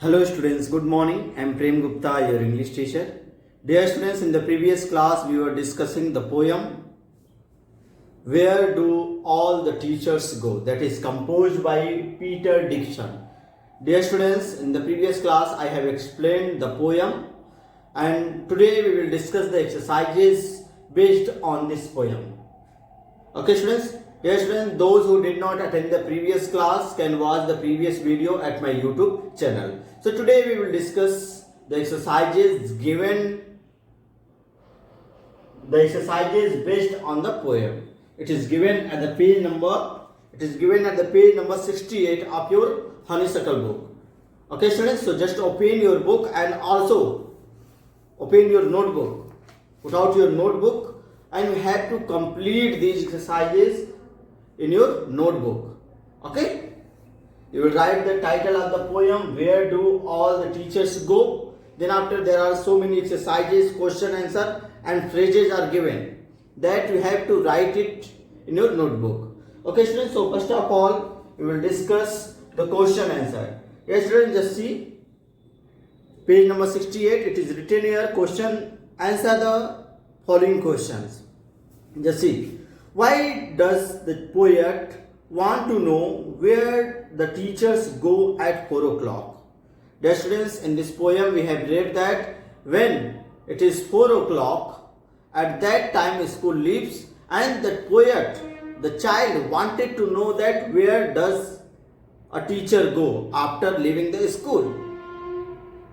Hello students, good morning. I am Prem Gupta, your English teacher. Dear students, in the previous class we were discussing the poem Where Do All the Teachers Go? That is composed by Peter Dixon. Dear students, in the previous class I have explained the poem and today we will discuss the exercises based on this poem. Okay students, dear students, those who did not attend the previous class can watch the previous video at my YouTube channel. So today we will discuss the exercises based on the poem. It is given at the page number 68 of your honeysuckle book. Okay students, so just open your book and also open your notebook. Put out your notebook and you have to complete these exercises in your notebook. Okay? You will write the title of the poem, Where Do All the Teachers Go? Then after there are so many exercises, question, answer and phrases are given that you have to write it in your notebook. Okay students, so first of all, we will discuss the question answer. Yes students, just see page number 68, it is written here, question, answer the following questions. Just see, why does the poet want to know where the teachers go at 4 o'clock? Dear students, in this poem we have read that when it is 4 o'clock, at that time school leaves and the poet, the child wanted to know that where does a teacher go after leaving the school.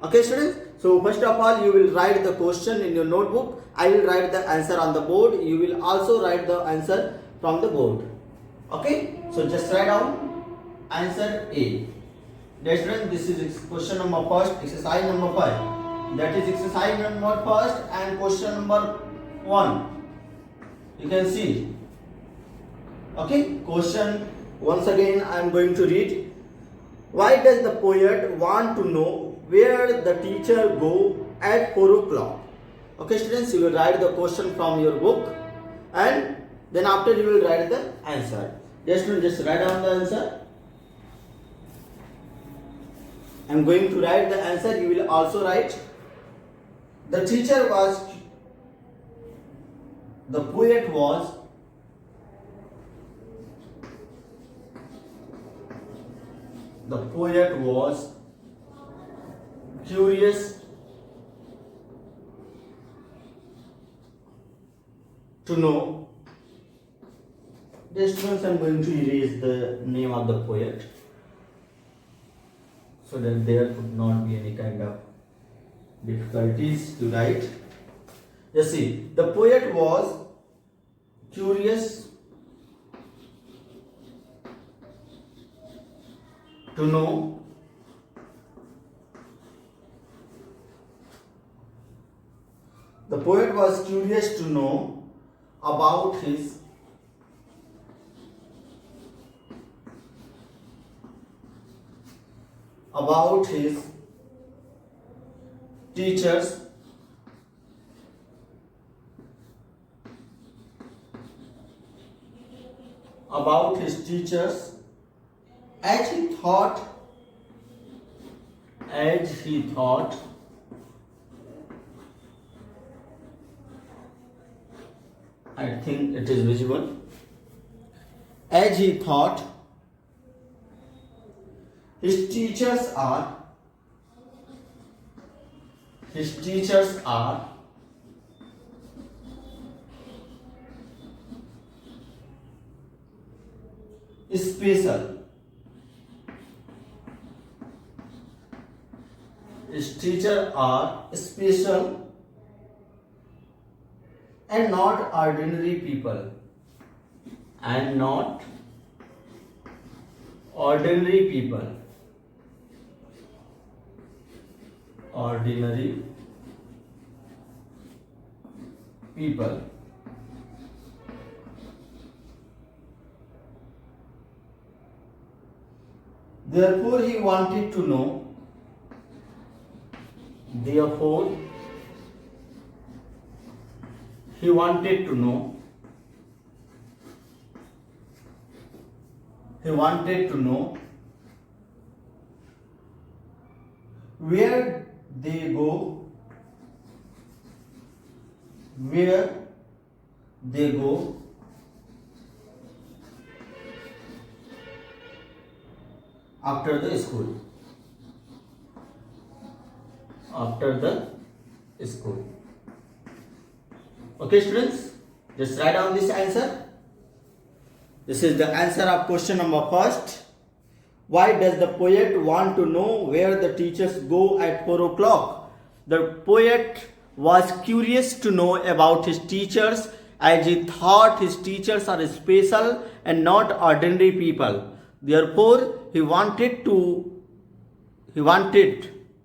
Okay students, so first of all you will write the question in your notebook. I will write the answer on the board. You will also write the answer from the board. Okay, so just write down answer A. Dear students, this is question number first, exercise number 5. That is exercise number first and question number 1. You can see. Okay, question once again I am going to read. Why does the poet want to know where the teacher go at 4 o'clock? Okay students, you will write the question from your book and then after you will write the answer. Yes students, just write down the answer. I am going to write the answer. You will also write. The poet was curious to know. Dear students, I am going to erase the name of the poet so that there could not be any kind of difficulties to write. Just see, the poet was curious to know about his teachers as he thought I think it is visible, as he thought his teachers are special. His teachers are special and not ordinary people. Ordinary people. Therefore he wanted to know where they go, where they go after the school, after the school. Okay students, just write down this answer. This is the answer of question number first. Why does the poet want to know where the teachers go at 4 o'clock? The poet was curious to know about his teachers, as he thought his teachers are special and not ordinary people. Therefore, he wanted to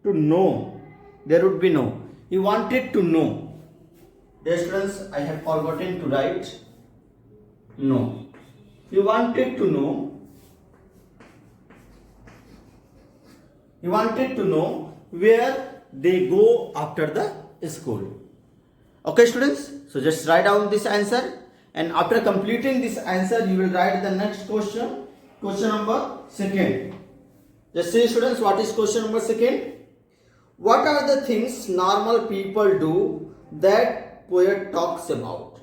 know. There would be no. He wanted to know. Dear students, I have forgotten to write no. He wanted to know. He wanted to know where they go after the school. Okay students, so just write down this answer, and after completing this answer you will write the next question, question number second. Just see students, what is question number second? What are the things normal people do that poet talks about?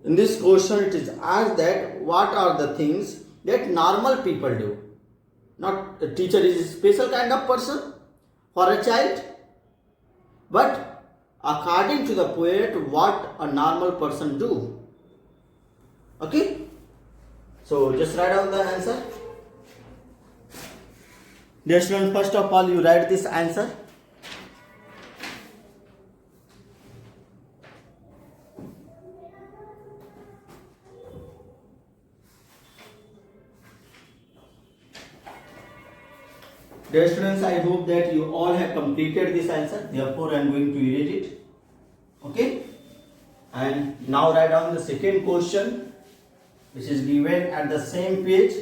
In this question it is asked that what are the things that normal people do. Not a teacher is a special kind of person for a child, but according to the poet, what a normal person do. Okay, so just write down the answer. Dear student, first of all you write this answer. Dear students, I hope that you all have completed this answer. Therefore, I am going to erase it. Okay. And now write down the second question, which is given at the same page.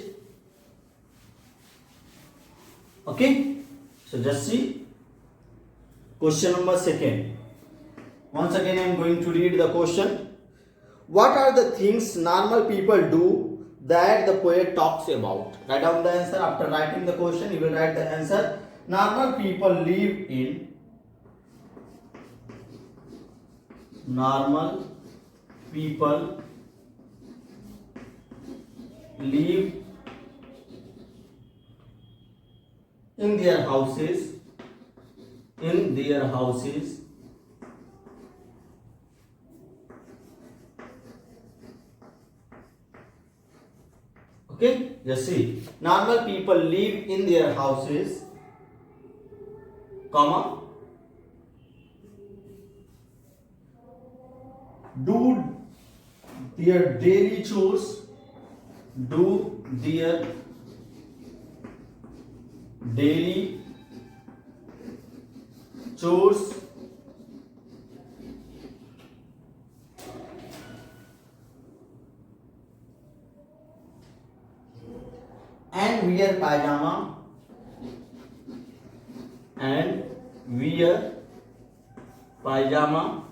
Okay. So just see question number second. Once again, I am going to read the question. What are the things normal people do that the poet talks about? Write down the answer. After writing the question, you will write the answer. Normal people live in. Normal people live in their houses. In their houses. Okay, just see. Normal people live in their houses, comma, do their daily chores, do their daily chores, and wear pajama, and wear pajama,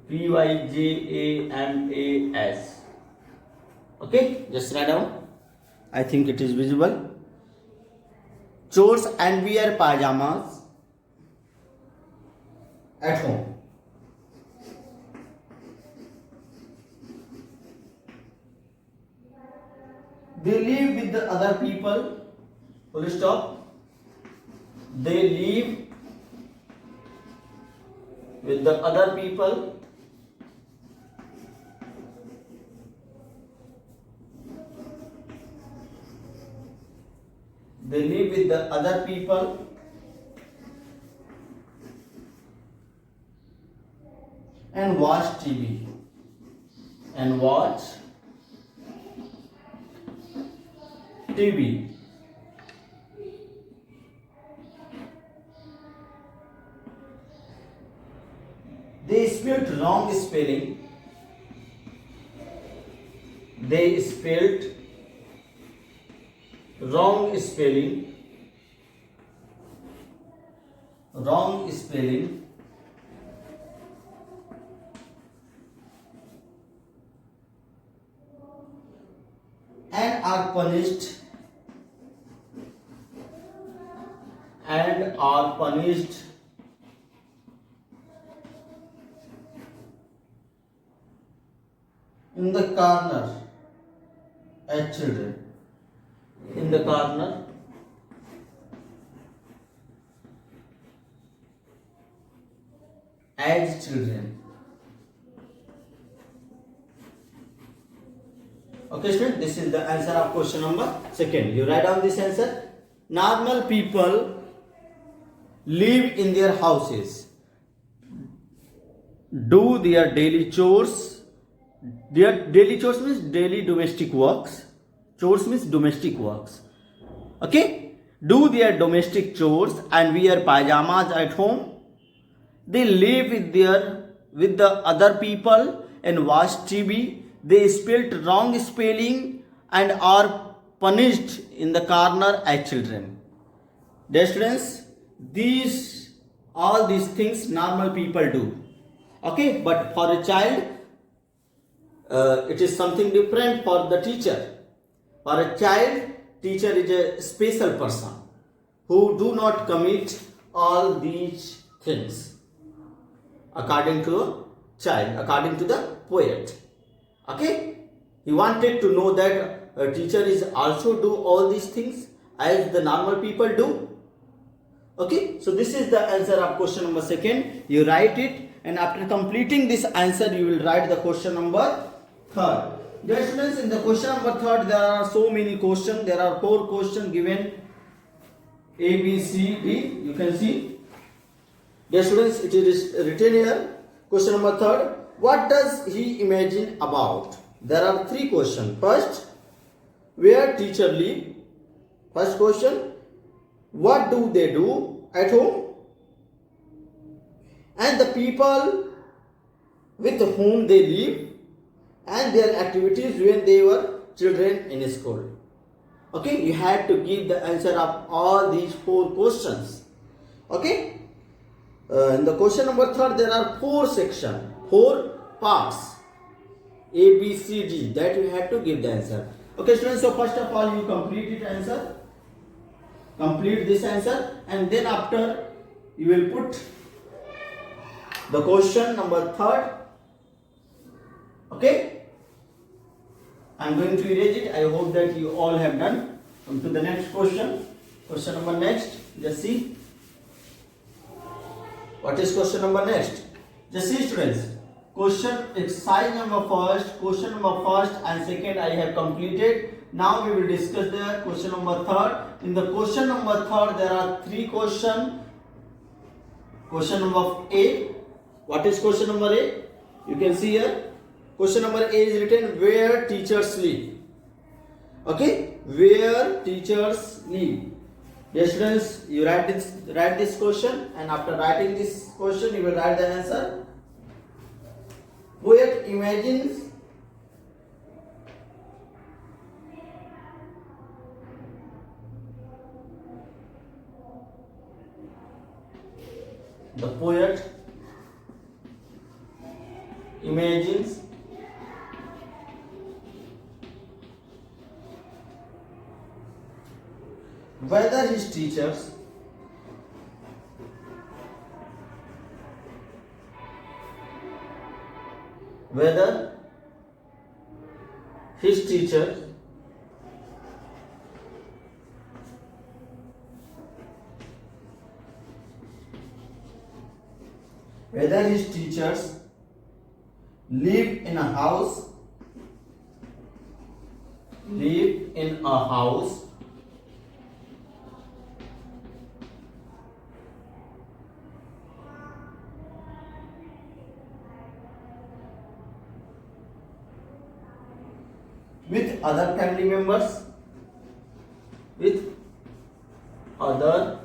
PYJAMAS. Okay, just write down. I think it is visible. Chores and wear pajamas at home. They live with the other people. Full stop. They live with the other people. They live with the other people and watch TV. And watch TV. They spelled wrong spelling. They spelled wrong spelling. Wrong spelling. And are punished and are punished in the corner as children. In the corner as children. Okay, student, this is the answer of question number second. You write down this answer. Normal people live in their houses, do their daily chores. Their daily chores means daily domestic works. Chores means domestic works. Okay? Do their domestic chores and wear pajamas at home. They live with the other people and watch TV. They spelled wrong spelling and are punished in the corner as children. Dear students, all these things normal people do. Okay, but for a child, it is something different for the teacher. For a child, teacher is a special person who do not commit all these things. According to a child, according to the poet. Okay, he wanted to know that a teacher is also do all these things as the normal people do. Okay, so this is the answer of question number second. You write it, and after completing this answer, you will write the question number third. Dear students, in the question number third, there are so many questions. There are 4 questions given. A, B, C, D. You can see. Dear students, it is written here. Question number third. What does he imagine about? There are 3 questions. First, where teacher live? First question, what do they do at home? And the people with whom they live and their activities when they were children in school. Okay, you have to give the answer of all these 4 questions. Okay, in the question number third, there are 4 sections. 4 parts, A, B, C, D, that you have to give the answer. Okay, students, so first of all, you complete it answer. Complete this answer, and then after you will put the question number third. Okay, I am going to erase it. I hope that you all have done. Come to the next question. Question number next. Just see. What is question number next? Just see, students. Question exercise number first, question number first and second I have completed. Now we will discuss the question number third. In the question number third, there are 3 questions. Question number A. What is question number A? You can see here. Question number A is written where teachers live. Okay, where teachers live. Yes, students, you write this question, and after writing this question, you will write the answer. Poet imagines the poet imagines whether his teachers whether his teachers live in a house with other family members, with other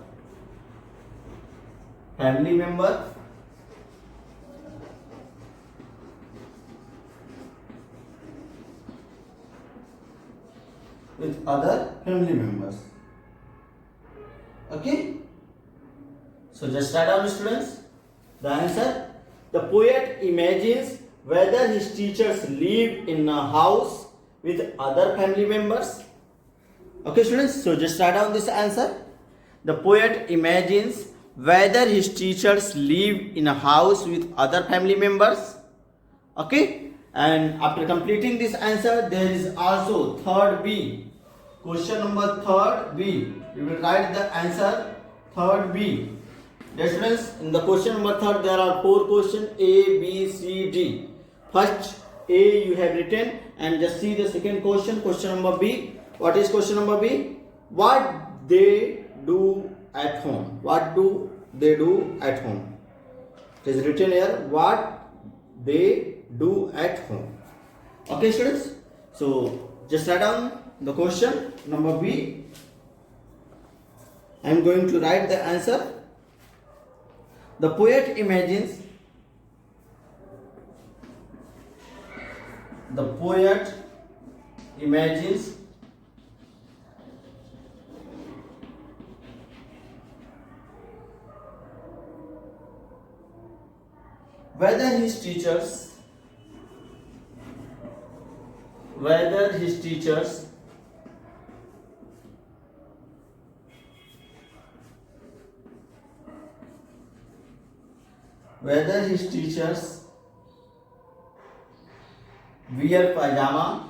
family member, with other family members. Okay, so just write down, students, the answer. The poet imagines whether his teachers live in a house with other family members, Okay, students, so just write down this answer. The poet imagines whether his teachers live in a house with other family members. Okay, and after completing this answer, there is also third B. Question number third B. You will write the answer third B. Dear students, in the question number third, there are four questions A, B, C, D. First A you have written, and just see the second question. Question number B. What is question number B? What they do at home? What do they do at home? It is written here. What they do at home. Okay, students. So just write down the question number B. I am going to write the answer. The poet imagines. The poet imagines whether his teachers whether his teachers wear pajama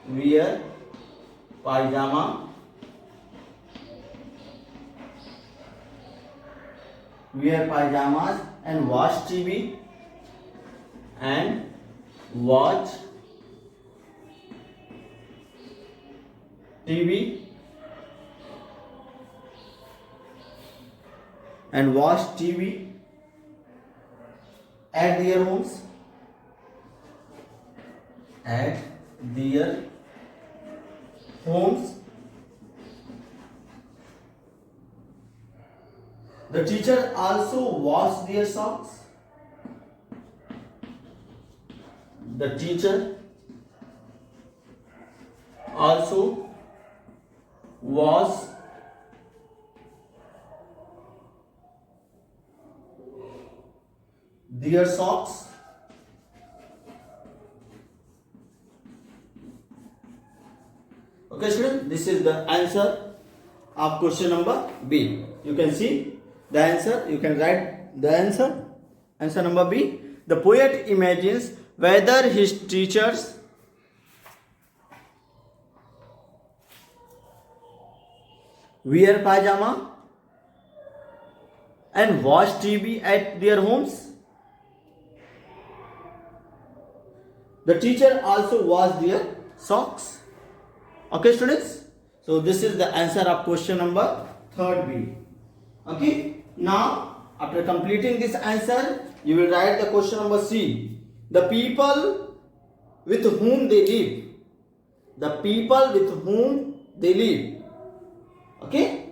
wear pajamas and watch TV and watch TV and watch TV at their homes. At their homes. The teacher also wash their socks. The teacher also wash their socks. Okay, students, this is the answer of question number B. You can see the answer. You can write the answer. Answer number B. The poet imagines whether his teachers wear pajama and watch TV at their homes. The teacher also wash their socks. Okay, students. So this is the answer of question number third B. Okay. Now, after completing this answer, you will write the question number C. The people with whom they live. The people with whom they live. Okay.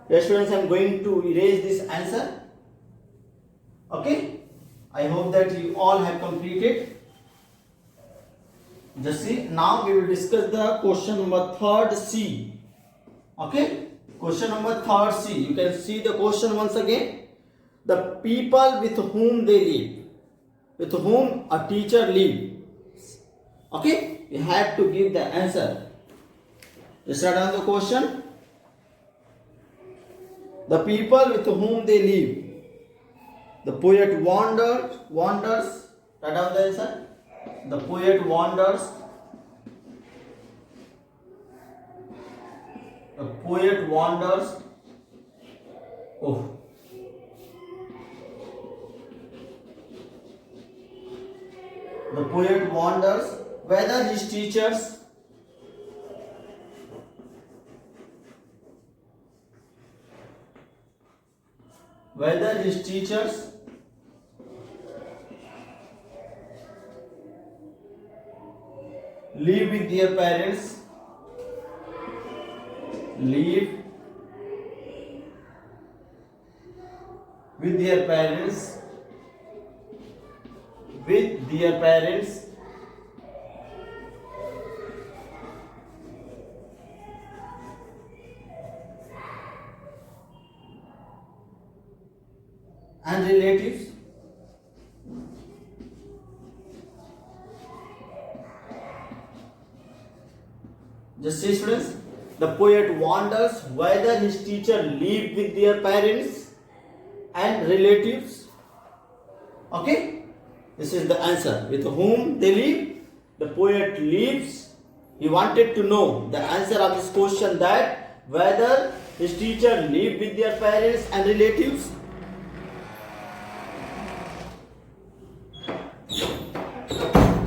Yes, students, I am going to erase this answer. Okay. I hope that you all have completed. Just see, now we will discuss the question number third C. Okay, question number third C. You can see the question once again. The people with whom they live, with whom a teacher lives. Okay, you have to give the answer. Just write down the question. The people with whom they live. The poet wanders. Write down the answer. The poet wanders. The poet wanders. Oh. The poet wonders whether his teachers live with their parents, live with their parents, and relatives. Just see students, the poet wonders whether his teacher lived with their parents and relatives. Okay, this is the answer. With whom they live? The poet lives. He wanted to know the answer of this question, that whether his teacher lived with their parents and relatives.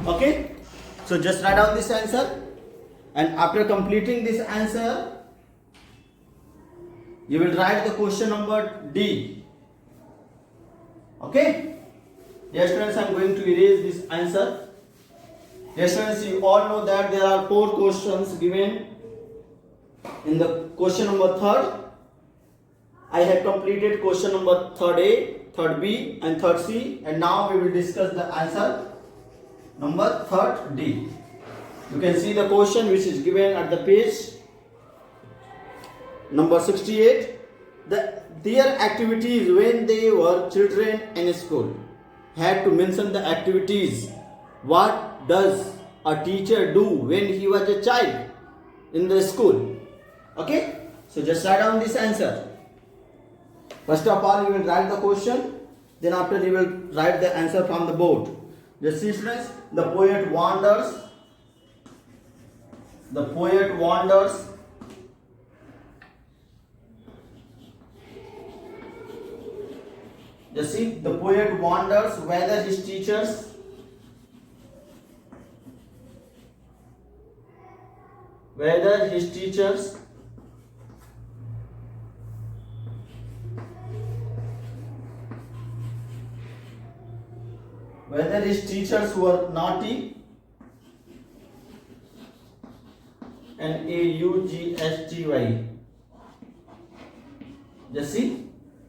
Okay, so just write down this answer, and after completing this answer, you will write the question number D. Okay, dear students, I am going to erase this answer. Dear students, you all know that there are 4 questions given in the question number 3rd. I have completed question number 3rd A, 3rd B and 3rd C, and now we will discuss the answer number 3rd D. You can see the question which is given at the page number 68. Their activities when they were children in school. Had to mention the activities. What does a teacher do when he was a child in the school? Okay, so just write down this answer. First of all, you will write the question, then after you will write the answer from the board. Just see students, the poet wanders. The poet wanders. Just see, the poet wonders whether his teachers were naughty, N-A-U-G-S-T-Y. Just see,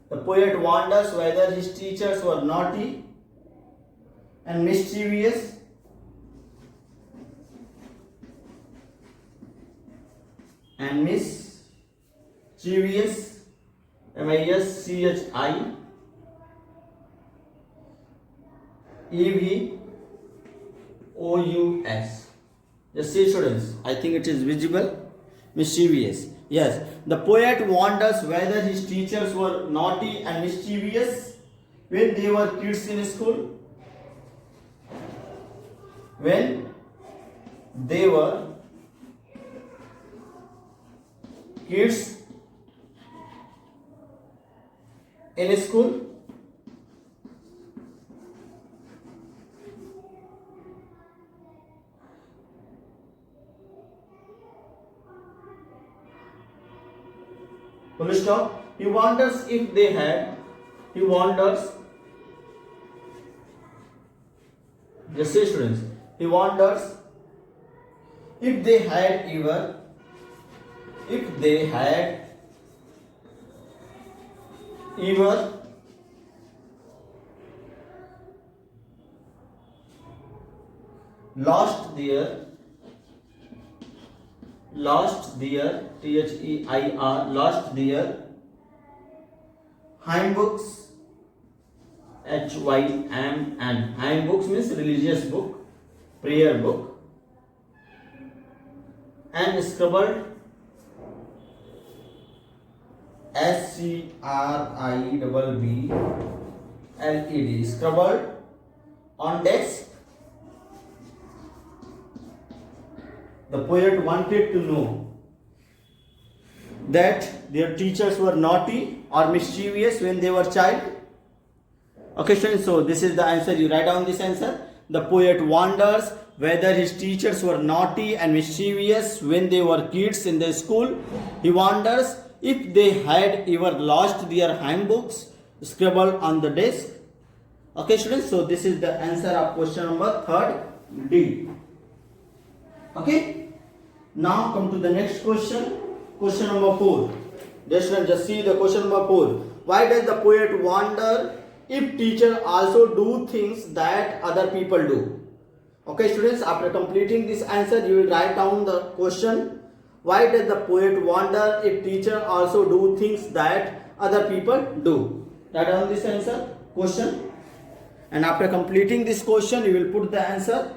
the poet wonders whether his teachers were naughty and mischievous. M-I-S-C-H-I-E-V-O-U-S. Just see students, I think it is visible. Mischievous. Yes, the poet wonders whether his teachers were naughty and mischievous when they were kids in school. When they were kids in school. Full stop. He wonders if they had. He wonders. Just say students. He wonders if they had ever. If they had ever lost their T-H-E-I-R lost their hymn books, H-Y-M-N. Hymn books means religious book, prayer book, and scribbled, S-C-R-I-B-B-L-E-D, scribbled on desk. The poet wanted to know that their teachers were naughty or mischievous when they were child. Okay students, so this is the answer. You write down this answer. The poet wonders whether his teachers were naughty and mischievous when they were kids in the school. He wonders if they had ever lost their handbooks scribbled on the desk. Okay students, so this is the answer of question number 3rd D. Okay, now come to the next question. Question number 4. Just see the question number 4. Why does the poet wonder if teacher also do things that other people do? Okay students, after completing this answer, you will write down the question. Why does the poet wonder if teacher also do things that other people do? Write down this answer, question, and after completing this question, you will put the answer.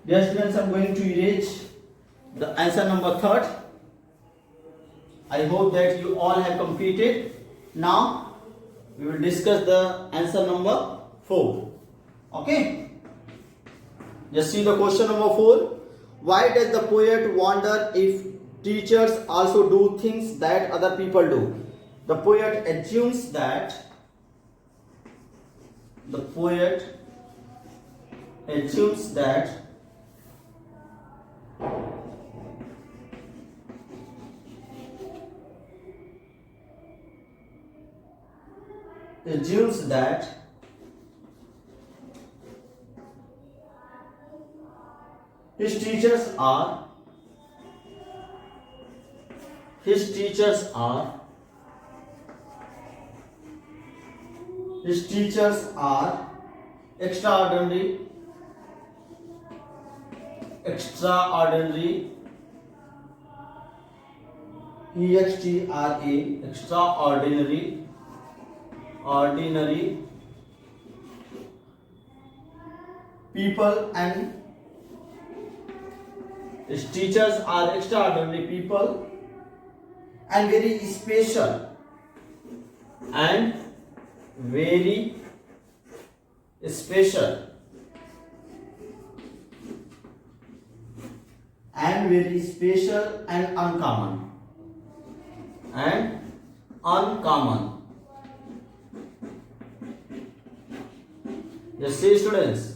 Dear students, I am going to erase the answer number 3rd. I hope that you all have completed. Now we will discuss the answer number 4. Okay. Just see the question number 4. Why does the poet wonder if teachers also do things that other people do? The poet assumes that his teachers are extraordinary ordinary people, and his teachers are extraordinary people and very special and uncommon. Just say, students,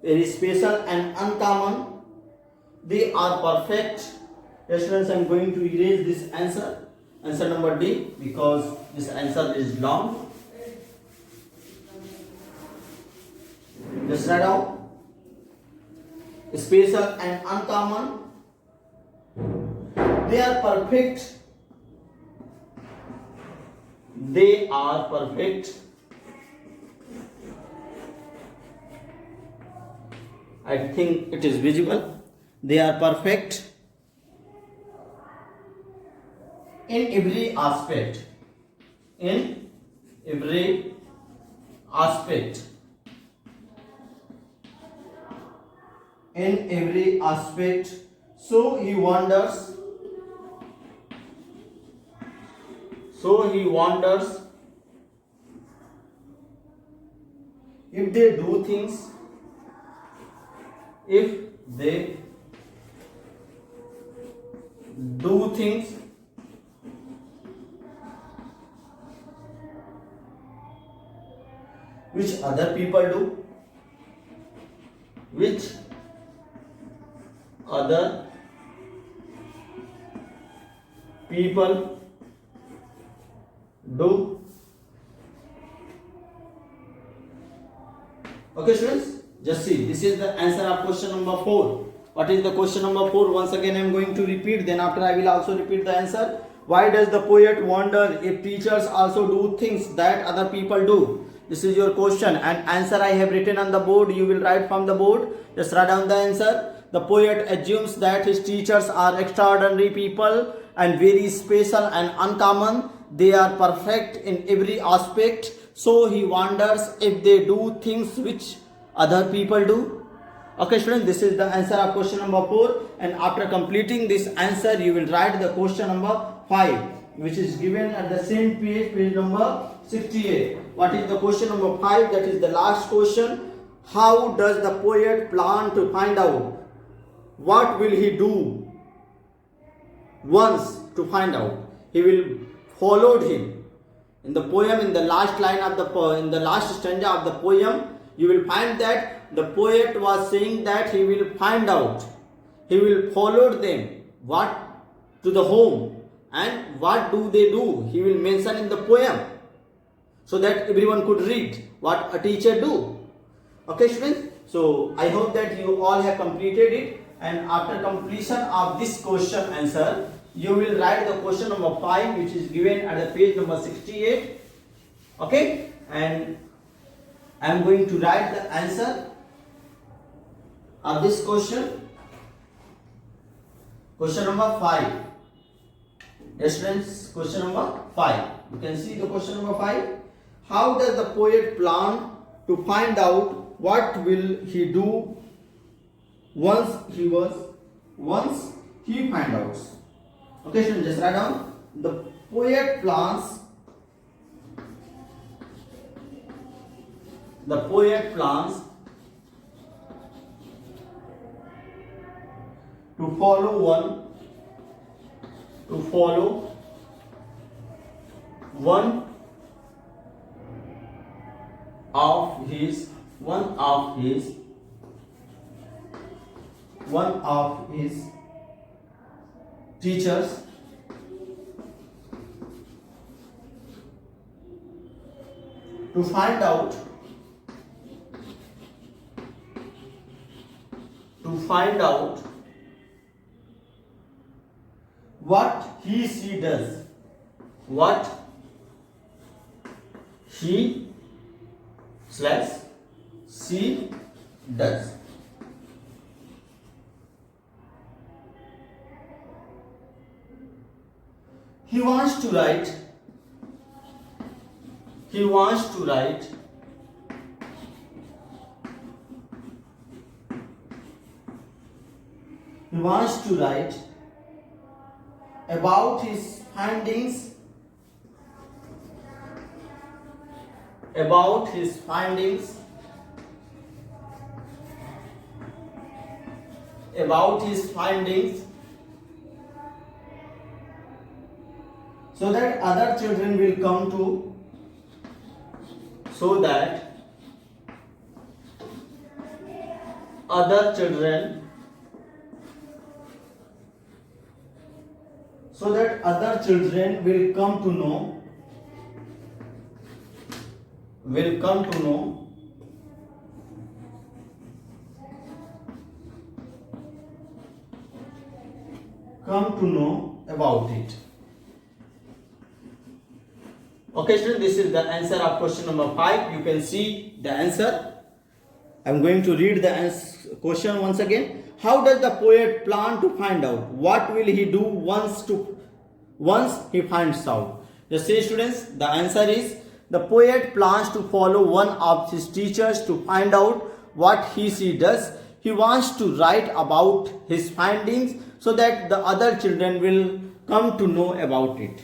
very special and uncommon. They are perfect. Yes, students, I am going to erase this answer number D, because this answer is long. Just write down. Special and uncommon. They are perfect. I think it is visible. They are perfect in every aspect. So he wonders if they do things which other people do. Okay, students, just see, this is the answer of question number 4. What is the question number 4? Once again I am going to repeat, then after I will also repeat the answer. Why does the poet wonder if teachers also do things that other people do? This is your question, and answer I have written on the board. You will write from the board. Just write down the answer. The poet assumes that his teachers are extraordinary people and very special and uncommon. They are perfect in every aspect. So he wonders if they do things which other people do. Okay, students, this is the answer of question number 4. And after completing this answer, you will write the question number 5, which is given at the same page number 68. What is the question number 5? That is the last question. How does the poet plan to find out? What will he do once to find out? He will follow him. In the poem, in the last line of in the last stanza of the poem, you will find that the poet was saying that he will find out. He will follow them to the home, and what do they do? He will mention in the poem, so that everyone could read what a teacher do. Okay, students. So I hope that you all have completed it, and after completion of this question answer, you will write the question number 5, which is given at the page number 68. Okay, and I am going to write the answer of this question. Question number 5. Yes, friends, question number 5. You can see the question number 5. How does the poet plan to find out what will he do once he find out. Okay, students, just write down. The poet plans to follow one of his teachers to find out what he she does, she does. He wants to write about his findings so that other children will come to know about it. Okay, students, this is the answer of question number 5. You can see the answer. I'm going to read the question once again. How does the poet plan to find out? What will he do once he finds out? Just say, students, the answer is the poet plans to follow one of his teachers to find out what she does. He wants to write about his findings so that the other children will come to know about it.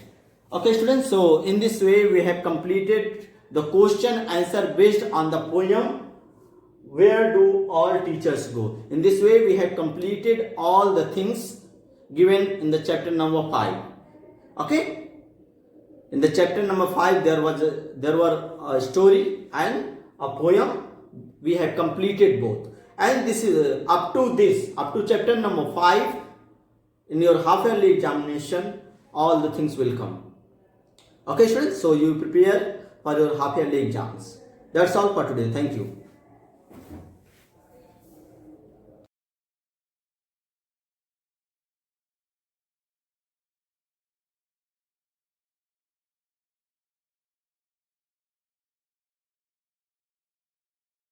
Okay, students, so in this way we have completed the question answer based on the poem Where Do All Teachers Go? In this way we have completed all the things given in the chapter number 5. Okay, in the chapter number 5 there were a story and a poem. We have completed both, and this is up to chapter number 5. In your half yearly examination all the things will come. Okay, students, so you prepare for your half yearly exams. That's all for today. Thank you.